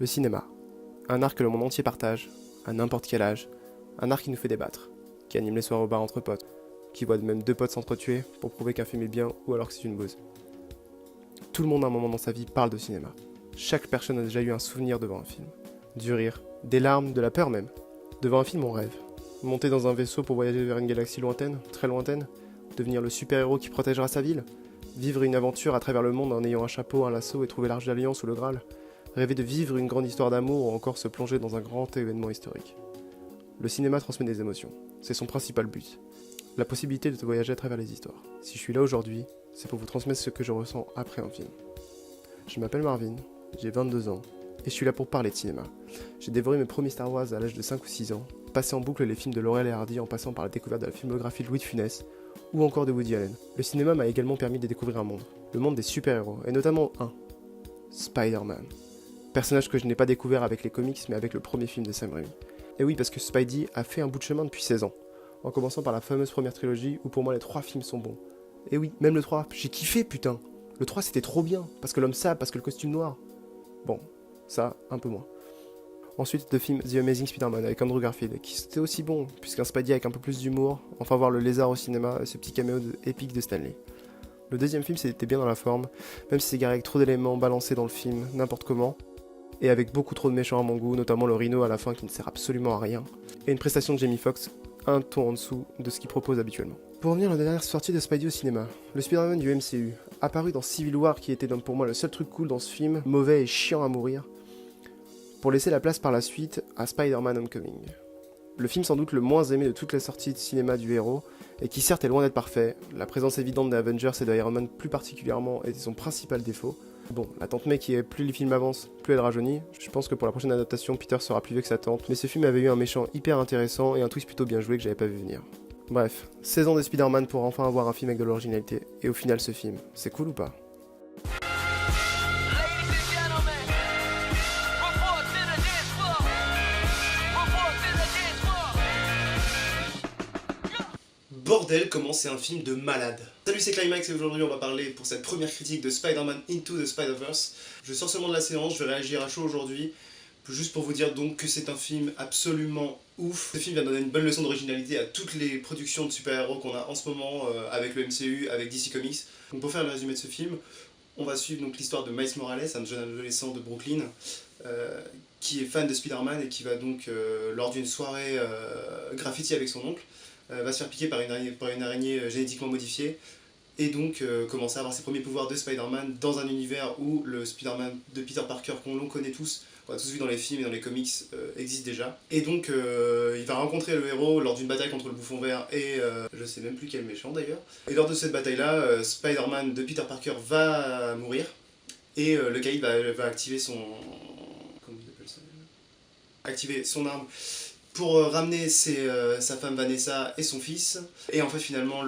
Le cinéma, un art que le monde entier partage, à n'importe quel âge, un art qui nous fait débattre, qui anime les soirs au bar entre potes, qui voit même deux potes s'entretuer pour prouver qu'un film est bien ou alors que c'est une bouse. Tout le monde à un moment dans sa vie parle de cinéma. Chaque personne a déjà eu un souvenir devant un film. Du rire, des larmes, de la peur même. Devant un film, on rêve. Monter dans un vaisseau pour voyager vers une galaxie lointaine, très lointaine, devenir le super-héros qui protégera sa ville, vivre une aventure à travers le monde en ayant un chapeau, un lasso et trouver l'Arche d'Alliance ou le Graal, rêver de vivre une grande histoire d'amour ou encore se plonger dans un grand événement historique. Le cinéma transmet des émotions, c'est son principal but. La possibilité de te voyager à travers les histoires. Si je suis là aujourd'hui, c'est pour vous transmettre ce que je ressens après un film. Je m'appelle Marvin, j'ai 22 ans, et je suis là pour parler de cinéma. J'ai dévoré mes premiers Star Wars à l'âge de 5 ou 6 ans, passé en boucle les films de Laurel et Hardy en passant par la découverte de la filmographie de Louis de Funès, ou encore de Woody Allen. Le cinéma m'a également permis de découvrir un monde, le monde des super-héros, et notamment un, Spider-Man. Personnage que je n'ai pas découvert avec les comics, mais avec le premier film de Sam Raimi. Et oui, parce que Spidey a fait un bout de chemin depuis 16 ans, en commençant par la fameuse première trilogie où pour moi les 3 films sont bons. Et oui, même le 3, j'ai kiffé putain. Le 3 c'était trop bien, parce que l'homme sable, parce que le costume noir. Bon, ça, un peu moins. Ensuite, le film The Amazing Spider-Man avec Andrew Garfield, qui c'était aussi bon, puisqu'un Spidey avec un peu plus d'humour, enfin voir le lézard au cinéma et ce petit caméo épique de Stanley. Le deuxième film c'était bien dans la forme, même si c'est garé avec trop d'éléments balancés dans le film, n'importe comment, et avec beaucoup trop de méchants à mon goût, notamment le Rhino à la fin qui ne sert absolument à rien, et une prestation de Jamie Foxx un ton en dessous de ce qu'il propose habituellement. Pour revenir à la dernière sortie de Spidey au cinéma, le Spider-Man du MCU, apparu dans Civil War qui était donc pour moi le seul truc cool dans ce film, mauvais et chiant à mourir, pour laisser la place par la suite à Spider-Man Homecoming. Le film sans doute le moins aimé de toutes les sorties de cinéma du héros, et qui certes est loin d'être parfait, la présence évidente des Avengers et de Iron Man plus particulièrement était son principal défaut. Bon, la tante May qui est plus les films avancent, plus elle rajeunit, je pense que pour la prochaine adaptation, Peter sera plus vieux que sa tante, mais ce film avait eu un méchant hyper intéressant et un twist plutôt bien joué que j'avais pas vu venir. Bref, 16 ans de Spider-Man pour enfin avoir un film avec de l'originalité, et au final ce film, c'est cool ou pas ? Bordel, comment c'est un film de malade. Salut, c'est Climax et aujourd'hui on va parler pour cette première critique de Spider-Man Into the Spider-Verse. Je sors seulement de la séance, je vais réagir à chaud aujourd'hui, juste pour vous dire donc que c'est un film absolument ouf. Ce film vient donner une bonne leçon d'originalité à toutes les productions de super-héros qu'on a en ce moment avec le MCU, avec DC Comics. Donc pour faire le résumé de ce film, on va suivre donc l'histoire de Miles Morales, un jeune adolescent de Brooklyn, qui est fan de Spider-Man et qui va donc, lors d'une soirée graffiti avec son oncle, va se faire piquer par une araignée génétiquement modifiée et donc commencer à avoir ses premiers pouvoirs de Spider-Man dans un univers où le Spider-Man de Peter Parker qu'on connaît tous, qu'on a tous vu dans les films et dans les comics, existe déjà. Et donc il va rencontrer le héros lors d'une bataille contre le Bouffon Vert et je sais même plus quel méchant d'ailleurs. Et lors de cette bataille-là, Spider-Man de Peter Parker va mourir et le caïd va activer son... Comment il appelle ça ? Activer son arme pour ramener sa femme Vanessa et son fils. Et en fait finalement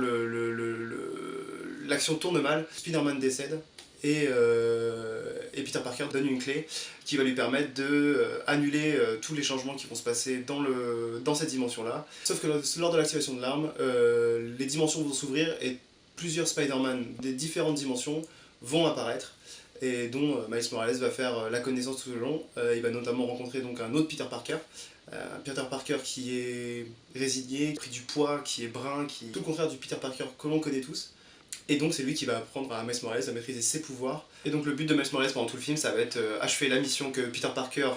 l'action tourne mal, Spider-Man décède et Peter Parker donne une clé qui va lui permettre d'annuler tous les changements qui vont se passer dans cette dimension-là. Sauf que lors de l'activation de l'arme, les dimensions vont s'ouvrir et plusieurs Spider-Man des différentes dimensions vont apparaître et dont Miles Morales va faire la connaissance tout le long. Il va notamment rencontrer donc un autre Peter Parker, Peter Parker qui est résigné, pris du poids, qui est brun, qui est tout le contraire du Peter Parker que l'on connaît tous. Et donc c'est lui qui va apprendre à Miles Morales à maîtriser ses pouvoirs. Et donc le but de Miles Morales pendant tout le film, ça va être achever la mission que Peter Parker,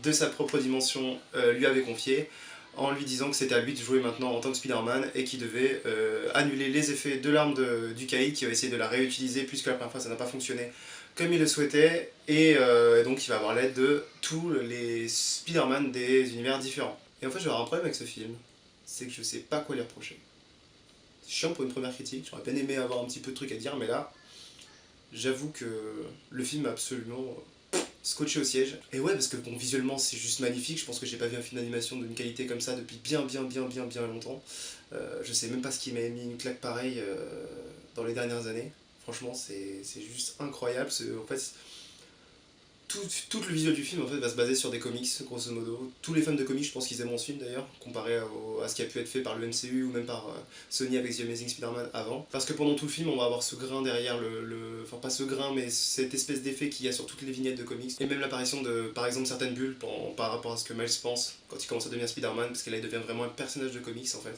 de sa propre dimension, lui avait confiée, en lui disant que c'était à lui de jouer maintenant en tant que Spider-Man et qu'il devait annuler les effets de l'arme du caïd, qui va essayer de la réutiliser puisque la première fois ça n'a pas fonctionné comme il le souhaitait, et donc il va avoir l'aide de tous les Spider-Man des univers différents. Et en fait, je vais avoir un problème avec ce film, c'est que je sais pas quoi lui reprocher. C'est chiant pour une première critique, j'aurais bien aimé avoir un petit peu de trucs à dire, mais là, j'avoue que le film m'a absolument scotché au siège. Et ouais, parce que bon, visuellement c'est juste magnifique, je pense que j'ai pas vu un film d'animation d'une qualité comme ça depuis bien longtemps. Je sais même pas ce qui m'a mis une claque pareille dans les dernières années. Franchement, c'est juste incroyable. En fait, tout le visuel du film en fait va se baser sur des comics, grosso modo. Tous les fans de comics, je pense qu'ils aimeront ce film d'ailleurs, comparé à ce qui a pu être fait par le MCU ou même par Sony avec The Amazing Spider-Man avant. Parce que pendant tout le film, on va avoir ce grain derrière enfin pas ce grain, mais cette espèce d'effet qu'il y a sur toutes les vignettes de comics. Et même l'apparition de, par exemple, certaines bulles par rapport à ce que Miles pense quand il commence à devenir Spider-Man, parce que là il devient vraiment un personnage de comics en fait.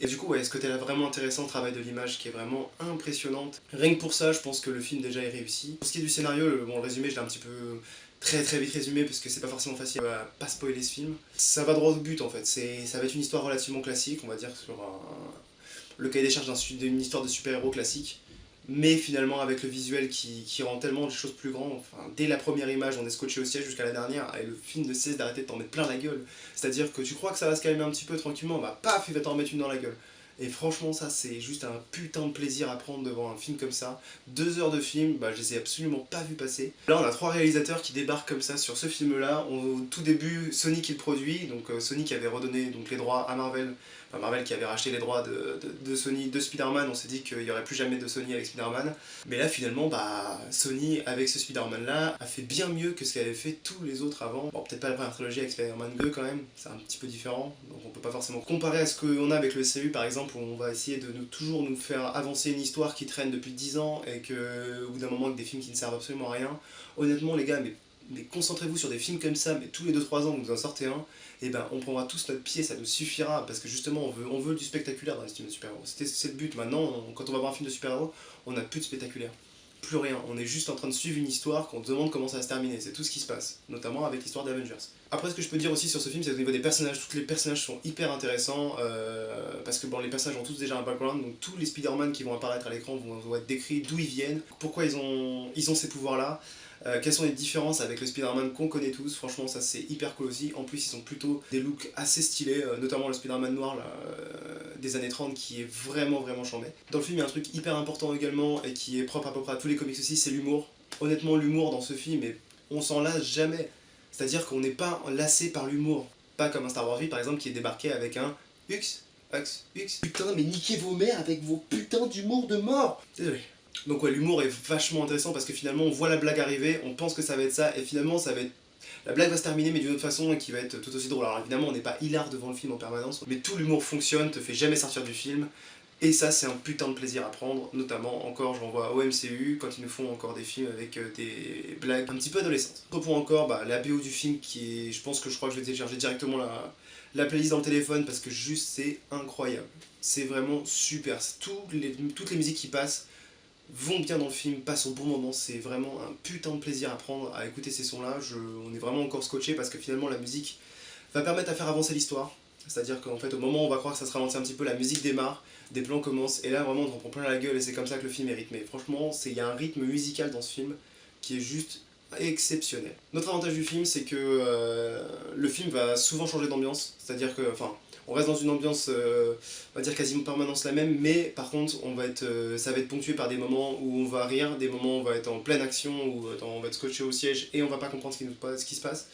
Et du coup, ouais, ce côté-là vraiment intéressant, le travail de l'image qui est vraiment impressionnante. Rien que pour ça, je pense que le film déjà est réussi. Pour ce qui est du scénario, le résumé, je l'ai un petit peu très vite résumé parce que c'est pas forcément facile à pas spoiler ce film. Ça va droit au but en fait, ça va être une histoire relativement classique, on va dire, sur le cahier des charges d'une histoire de super-héros classique. Mais finalement avec le visuel qui rend tellement les choses plus grandes, enfin, dès la première image on est scotché au siège jusqu'à la dernière et le film ne cesse d'arrêter de t'en mettre plein la gueule. C'est-à-dire que tu crois que ça va se calmer un petit peu tranquillement, bah paf il va t'en mettre une dans la gueule. Et franchement ça c'est juste un putain de plaisir à prendre devant un film comme ça. 2 heures de film, bah je les ai absolument pas vu passer. Là on a 3 réalisateurs qui débarquent comme ça sur ce film là. Au tout début Sony qui le produit, donc Sony qui avait redonné donc, les droits à Marvel. Enfin, Marvel qui avait racheté les droits de Sony de Spider-Man, on s'est dit qu'il n'y aurait plus jamais de Sony avec Spider-Man. Mais là finalement, bah, Sony avec ce Spider-Man là a fait bien mieux que ce qu'avaient fait tous les autres avant. Bon, peut-être pas la première trilogie avec Spider-Man 2 quand même, c'est un petit peu différent, donc on peut pas forcément comparer à ce qu'on a avec le MCU par exemple, où on va essayer de toujours nous faire avancer une histoire qui traîne depuis 10 ans et que, au bout d'un moment, avec des films qui ne servent absolument à rien. Honnêtement les gars, mais concentrez-vous sur des films comme ça, mais tous les 2-3 ans vous en sortez un, et ben on prendra tous notre pied, ça nous suffira, parce que justement on veut du spectaculaire dans les films de super-héros. C'est le but. Maintenant, quand on va voir un film de super-héros, on n'a plus de spectaculaire. Plus rien, on est juste en train de suivre une histoire qu'on se demande comment ça va se terminer, c'est tout ce qui se passe, notamment avec l'histoire d'Avengers. Après ce que je peux dire aussi sur ce film, c'est au niveau des personnages, tous les personnages sont hyper intéressants, parce que bon, les personnages ont tous déjà un background, donc tous les Spider-Man qui vont apparaître à l'écran vont être décrits d'où ils viennent, pourquoi ils ont ces pouvoirs là. Quelles sont les différences avec le Spider-Man qu'on connaît tous, franchement ça c'est hyper cool aussi. En plus ils ont plutôt des looks assez stylés, notamment le Spider-Man noir là, des années 30 qui est vraiment chambé. Dans le film il y a un truc hyper important également et qui est propre à peu près à tous les comics aussi, c'est l'humour. Honnêtement l'humour dans ce film, on s'en lasse jamais. C'est-à-dire qu'on n'est pas lassé par l'humour. Pas comme un Star Wars 8 par exemple qui est débarqué avec un Hux. Putain mais niquez vos mères avec vos putains d'humour de mort. Désolé. Donc ouais, l'humour est vachement intéressant parce que finalement on voit la blague arriver, on pense que ça va être ça, et finalement ça va être... La blague va se terminer mais d'une autre façon et qui va être tout aussi drôle. Alors évidemment on n'est pas hilar devant le film en permanence, mais tout l'humour fonctionne, te fait jamais sortir du film, et ça c'est un putain de plaisir à prendre, notamment encore je renvoie au MCU quand ils nous font encore des films avec des blagues un petit peu adolescentes. Autre point encore, bah, la BO du film qui est... Je pense que je crois que je vais télécharger directement la playlist dans le téléphone parce que juste c'est incroyable. C'est vraiment super, toutes les musiques qui passent vont bien dans le film, passent au bon moment, c'est vraiment un putain de plaisir à prendre à écouter ces sons là, on est vraiment encore scotché parce que finalement la musique va permettre à faire avancer l'histoire, c'est-à-dire qu'en fait au moment où on va croire que ça se ralentit un petit peu, la musique démarre, des plans commencent et là vraiment on en prend plein la gueule et c'est comme ça que le film est rythmé. Franchement il y a un rythme musical dans ce film qui est juste exceptionnel. Notre avantage du film c'est que le film va souvent changer d'ambiance, c'est-à-dire que, enfin, on reste dans une ambiance, on va dire quasiment permanence la même, mais par contre ça va être ponctué par des moments où on va rire, des moments où on va être en pleine action, où on va être scotché au siège et on va pas comprendre ce qui se passe.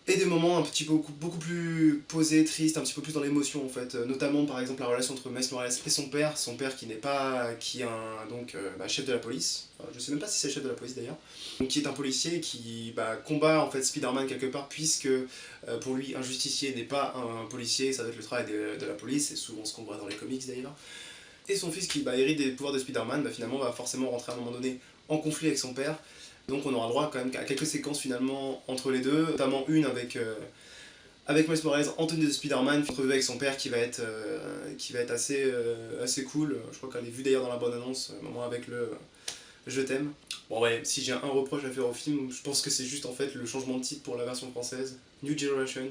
Et des moments un petit peu beaucoup plus posés, tristes, un petit peu plus dans l'émotion en fait, notamment par exemple la relation entre Miles Morales et son père qui n'est pas, qui est un donc chef de la police, enfin, je sais même pas si c'est le chef de la police d'ailleurs, donc qui est un policier qui combat en fait Spider-Man quelque part puisque pour lui un justicier n'est pas un policier, ça doit être le travail de la police, c'est souvent ce qu'on voit dans les comics d'ailleurs. Et son fils qui hérite des pouvoirs de Spider-Man finalement va forcément rentrer à un moment donné en conflit avec son père. Donc on aura droit quand même à quelques séquences finalement entre les deux, notamment une avec Miles Morales en tenue de Spider-Man, entrevue avec son père qui va être assez cool. Je crois qu'elle est vue d'ailleurs dans la bonne annonce, moment avec le je t'aime. Bon ouais, si j'ai un reproche à faire au film, je pense que c'est juste en fait le changement de titre pour la version française, New Generation.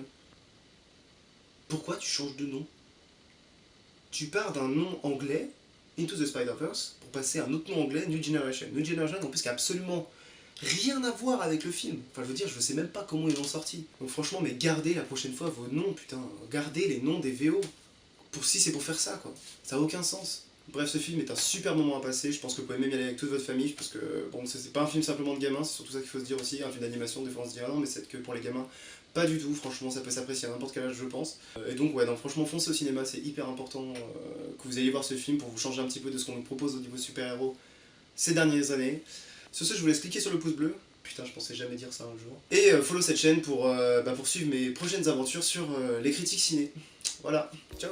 Pourquoi tu changes de nom? Tu pars d'un nom anglais, Into the Spider-Verse, pour passer à un autre nom anglais, New Generation. New Generation en plus qui a absolument rien à voir avec le film. Enfin je veux dire, je sais même pas comment ils l'ont sorti. Donc franchement, mais gardez la prochaine fois vos noms, putain. Gardez les noms des VO. Si c'est pour faire ça, quoi. Ça a aucun sens. Bref, ce film est un super moment à passer, je pense que vous pouvez même y aller avec toute votre famille, parce que bon, c'est pas un film simplement de gamins, c'est surtout ça qu'il faut se dire aussi, un film d'animation, des fois on se dit ah non mais c'est que pour les gamins, pas du tout, franchement ça peut s'apprécier à n'importe quel âge je pense. Et donc ouais, donc, franchement foncez au cinéma, c'est hyper important que vous ayez voir ce film pour vous changer un petit peu de ce qu'on nous propose au niveau super-héros ces dernières années. Sur ce, je vous laisse cliquer sur le pouce bleu, Putain, je pensais jamais dire ça un jour. Et follow cette chaîne pour suivre mes prochaines aventures sur les critiques ciné. Voilà, ciao.